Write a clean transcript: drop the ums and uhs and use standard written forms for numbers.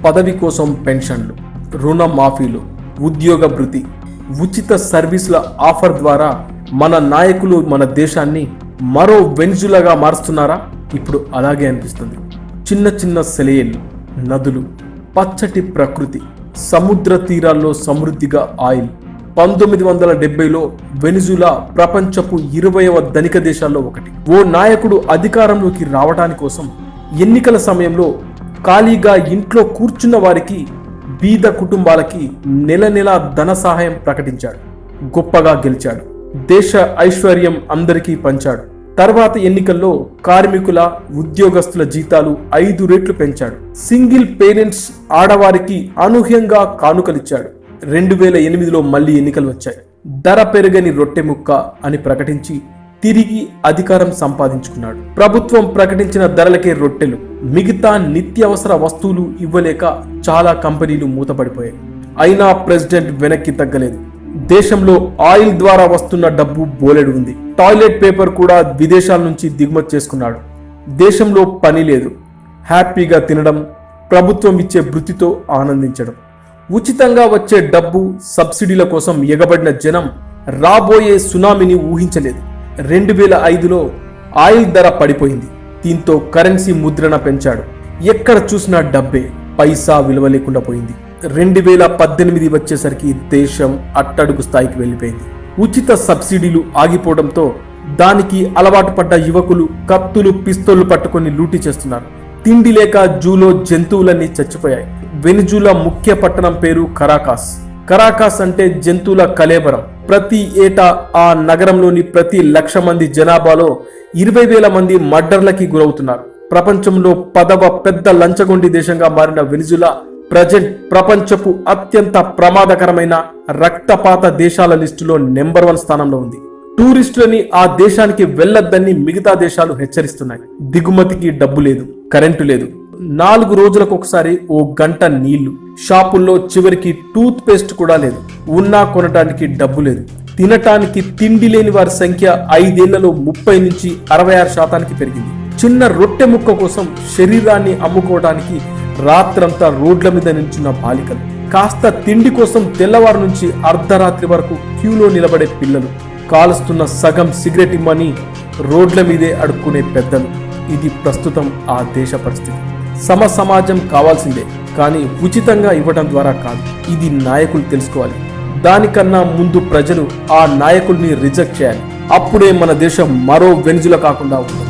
పదవి కోసం పెన్షన్లు, రుణ మాఫీలు, ఉద్యోగ భృతి, ఉచిత సర్వీసుల ఆఫర్ ద్వారా మన నాయకులు మన దేశాన్ని మరో వెనిజులాగా మారుస్తున్నారా? ఇప్పుడు అలాగే అనిపిస్తుంది. చిన్న చిన్న సెలయేళ్ళు, నదులు, పచ్చటి ప్రకృతి, సముద్ర తీరాల్లో సమృద్ధిగా ఆయిల్. 1970లో వెనిజులా ప్రపంచపు 20వ ధనిక దేశాల్లో ఒకటి. ఓ నాయకుడు అధికారంలోకి రావడానికి కోసం ఎన్నికల సమయంలో ఖాళీగా ఇంట్లో కూర్చున్న వారికి, బీద కుటుంబాలకి నెల నెల ధన సహాయం ప్రకటించాడు. గొప్పగా గెలిచాడు. దేశ ఐశ్వర్యం అందరికీ పంచాడు. తర్వాత ఎన్నికల్లో కార్మికుల, ఉద్యోగస్తుల జీతాలు 5 రెట్లు పెంచాడు. సింగిల్ పేరెంట్స్ ఆడవారికి అనూహ్యంగా కానుకలిచ్చాడు. 2008లో మళ్లీ ఎన్నికలు వచ్చాయి. ధర పెరగని రొట్టె ముక్క అని ప్రకటించి తిరిగి అధికారం సంపాదించుకున్నాడు. ప్రభుత్వం ప్రకటించిన ధరలకే రొట్టెలు, మిగతా నిత్యావసర వస్తువులు ఇవ్వలేక చాలా కంపెనీలు మూతపడిపోయాయి. అయినా ప్రెసిడెంట్ వెనక్కి తగ్గలేదు. దేశంలో ఆయిల్ ద్వారా వస్తున్న డబ్బు బోలెడు ఉంది. టాయిలెట్ పేపర్ కూడా విదేశాల నుంచి దిగుమతి చేసుకున్నాడు. దేశంలో పని లేదు. హ్యాపీగా తినడం, ప్రభుత్వం ఇచ్చే భృతితో ఆనందించడం. ఉచితంగా వచ్చే డబ్బు, సబ్సిడీల కోసం ఎగబడిన జనం రాబోయే సునామీని ఊహించలేదు. 2005లో ఆయిల్ ధర పడిపోయింది. దీంతో కరెన్సీ ముద్రణ పెంచాడు. ఎక్కడ చూసినా డబ్బే, పైసా విలువ లేకుండా పోయింది. 2018 వచ్చేసరికి దేశం అట్టడుగు స్థాయికి వెళ్ళిపోయింది. ఉచిత సబ్సిడీలు ఆగిపోవడంతో దానికి అలవాటు పడ్డ యువకులు కత్తులు, పిస్తోళ్లు పట్టుకొని లూటీ చేస్తున్నారు. తిండి లేక జూలో జంతువులన్నీ చచ్చిపోయాయి. వెనిజులా ముఖ్య పట్టణం పేరు కరాకాస్. కరాకాస్ అంటే జంతువుల కలేబరం. ప్రతి ఏటా ఆ నగరంలోని ప్రతి 1,00,000 మంది జనాభాలో 20,000 మంది మర్డర్లకి గురవుతున్నారు. ప్రపంచంలో 10వ పెద్ద లంచగొండి దేశంగా మారిన వెనిజులా ప్రజెంట్ ప్రపంచపు అత్యంత ప్రమాదకరమైన రక్తపాత దేశాల లిస్టులో నెంబర్ 1 స్థానంలో ఉంది. టూరిస్టులని ఆ దేశానికి వెళ్లొద్దని మిగతా దేశాలు హెచ్చరిస్తున్నాయి. దిగుమతికి డబ్బు లేదు, కరెంటు లేదు. 4 రోజులకు ఒకసారి ఓ గంట నీళ్లు. షాపుల్లో చివరికి టూత్ పేస్ట్ కూడా లేదు. ఉన్నా కొనటానికి డబ్బు లేదు. తినటానికి తిండి లేని వారి సంఖ్య 5 ఏళ్లలో 30 నుంచి 66% పెరిగింది. చిన్న రొట్టె ముక్క కోసం శరీరాన్ని అమ్ముకోవడానికి రాత్రంతా రోడ్ల మీద నిల్చున్న బాలికలు, కాస్త తిండి కోసం తెల్లవారు నుంచి అర్ధరాత్రి వరకు క్యూలో నిలబడే పిల్లలు, కాలుస్తున్న సగం సిగరెట్ ఇమ్మని రోడ్ల మీదే అడుక్కునే పెద్దలు. ఇది ప్రస్తుతం ఆ దేశ పరిస్థితి. సమాజం కావాల్సిందే, కానీ ఉచితంగా ఇవ్వడం ద్వారా కాదు. ఇది నాయకులు తెలుసుకోవాలి. దానికన్నా ముందు ప్రజలు ఆ నాయకుల్ని రిజెక్ట్ చేయాలి. అప్పుడే మన దేశం మరో వెనిజులా కాకుండా ఉంటుంది.